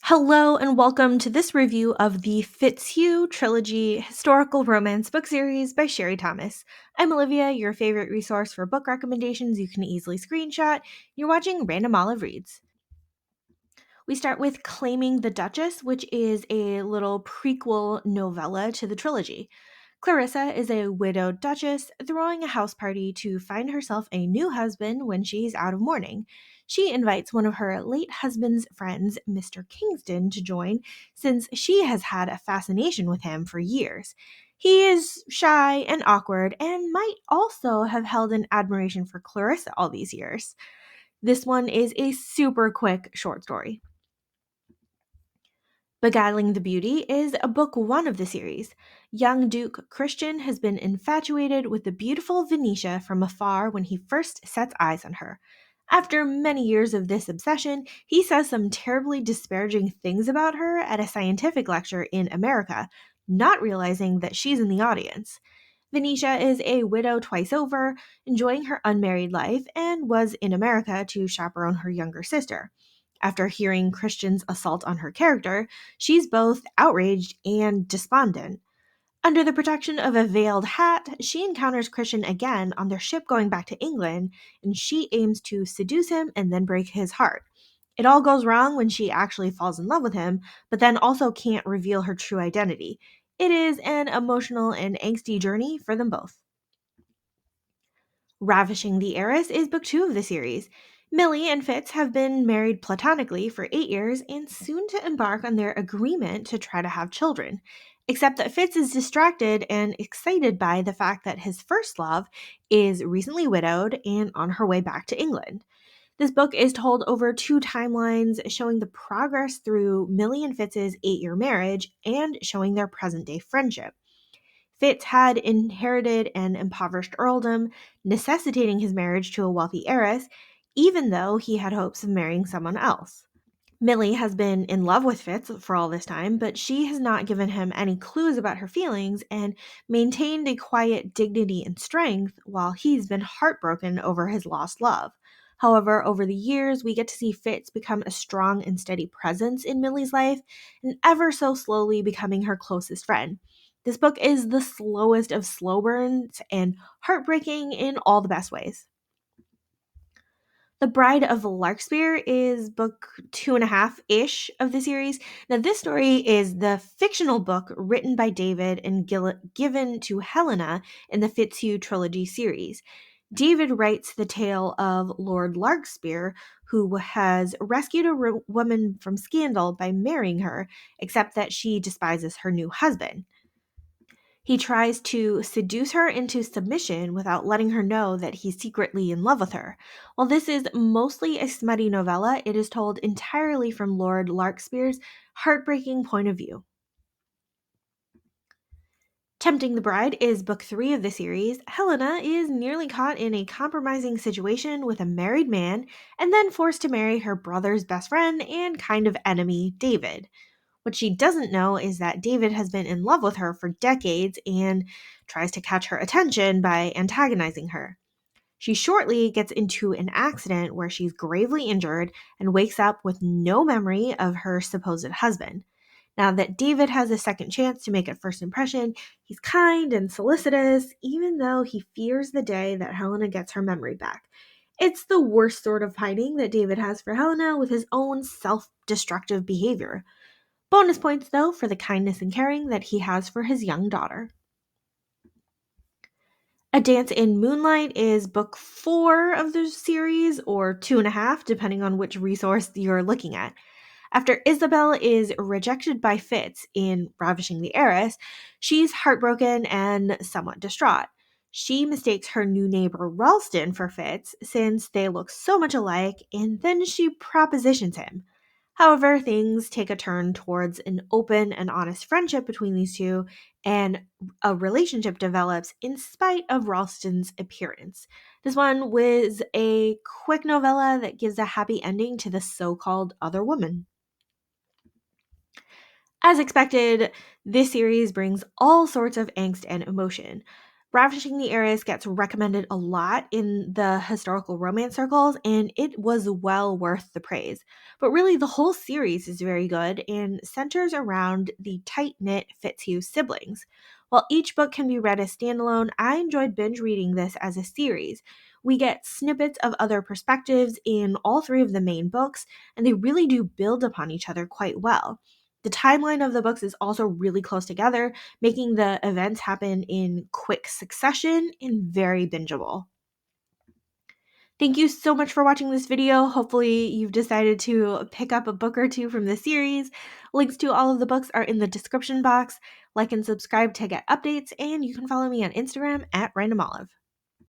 Hello and welcome to this review of the Fitzhugh Trilogy historical romance book series by Sherry Thomas. I'm Olivia, your favorite resource for book recommendations you can easily screenshot. You're watching Random Olive Reads. We start with Claiming the Duchess, which is a little prequel novella to the trilogy. Clarissa is a widowed duchess throwing a house party to find herself a new husband when she's out of mourning. She invites one of her late husband's friends, Mr. Kingston, to join since she has had a fascination with him for years. He is shy and awkward and might also have held an admiration for Clarissa all these years. This one is a super quick short story. Beguiling the Beauty is a book one of the series. Young Duke Christian has been infatuated with the beautiful Venetia from afar when he first sets eyes on her. After many years of this obsession, he says some terribly disparaging things about her at a scientific lecture in America, not realizing that she's in the audience. Venetia is a widow twice over, enjoying her unmarried life, and was in America to chaperone her younger sister. After hearing Christian's assault on her character, she's both outraged and despondent. Under the protection of a veiled hat, she encounters Christian again on their ship going back to England, and she aims to seduce him and then break his heart. It all goes wrong when she actually falls in love with him, but then also can't reveal her true identity. It is an emotional and angsty journey for them both. Ravishing the Heiress is book two of the series. Millie and Fitz have been married platonically for 8 years and soon to embark on their agreement to try to have children. Except that Fitz is distracted and excited by the fact that his first love is recently widowed and on her way back to England. This book is told over two timelines, showing the progress through Millie and Fitz's 8-year marriage and showing their present day friendship. Fitz had inherited an impoverished earldom, necessitating his marriage to a wealthy heiress, even though he had hopes of marrying someone else. Millie has been in love with Fitz for all this time, but she has not given him any clues about her feelings and maintained a quiet dignity and strength while he's been heartbroken over his lost love. However, over the years, we get to see Fitz become a strong and steady presence in Millie's life and ever so slowly becoming her closest friend. This book is the slowest of slow burns and heartbreaking in all the best ways. The Bride of Larkspur is book two and a half ish of the series. Now, this story is the fictional book written by David and given to Helena in the Fitzhugh Trilogy series. David writes the tale of Lord Larkspur, who has rescued a woman from scandal by marrying her, except that she despises her new husband. He tries to seduce her into submission without letting her know that he's secretly in love with her. While this is mostly a smutty novella, it is told entirely from Lord Larkspur's heartbreaking point of view. Tempting the Bride is book three of the series. Helena is nearly caught in a compromising situation with a married man and then forced to marry her brother's best friend and kind of enemy, David. What she doesn't know is that David has been in love with her for decades and tries to catch her attention by antagonizing her. She shortly gets into an accident where she's gravely injured and wakes up with no memory of her supposed husband. Now that David has a second chance to make a first impression, he's kind and solicitous, even though he fears the day that Helena gets her memory back. It's the worst sort of hiding that David has for Helena with his own self destructive behavior. Bonus points, though, for the kindness and caring that he has for his young daughter. A Dance in Moonlight is book four of the series, or two and a half, depending on which resource you're looking at. After Isabel is rejected by Fitz in Ravishing the Heiress, she's heartbroken and somewhat distraught. She mistakes her new neighbor Ralston for Fitz since they look so much alike, and then she propositions him. However, things take a turn towards an open and honest friendship between these two, and a relationship develops in spite of Ralston's appearance. This one was a quick novella that gives a happy ending to the so-called other woman. As expected, this series brings all sorts of angst and emotion. Ravishing the Heiress gets recommended a lot in the historical romance circles, and it was well worth the praise. But really, the whole series is very good and centers around the tight knit Fitzhugh siblings. While each book can be read as standalone, I enjoyed binge reading this as a series. We get snippets of other perspectives in all three of the main books, and they really do build upon each other quite well. The timeline of the books is also really close together, making the events happen in quick succession and very bingeable. Thank you so much for watching this video. Hopefully you've decided to pick up a book or two from the series. Links to all of the books are in the description box. Like and subscribe to get updates, and you can follow me on Instagram at randomolive.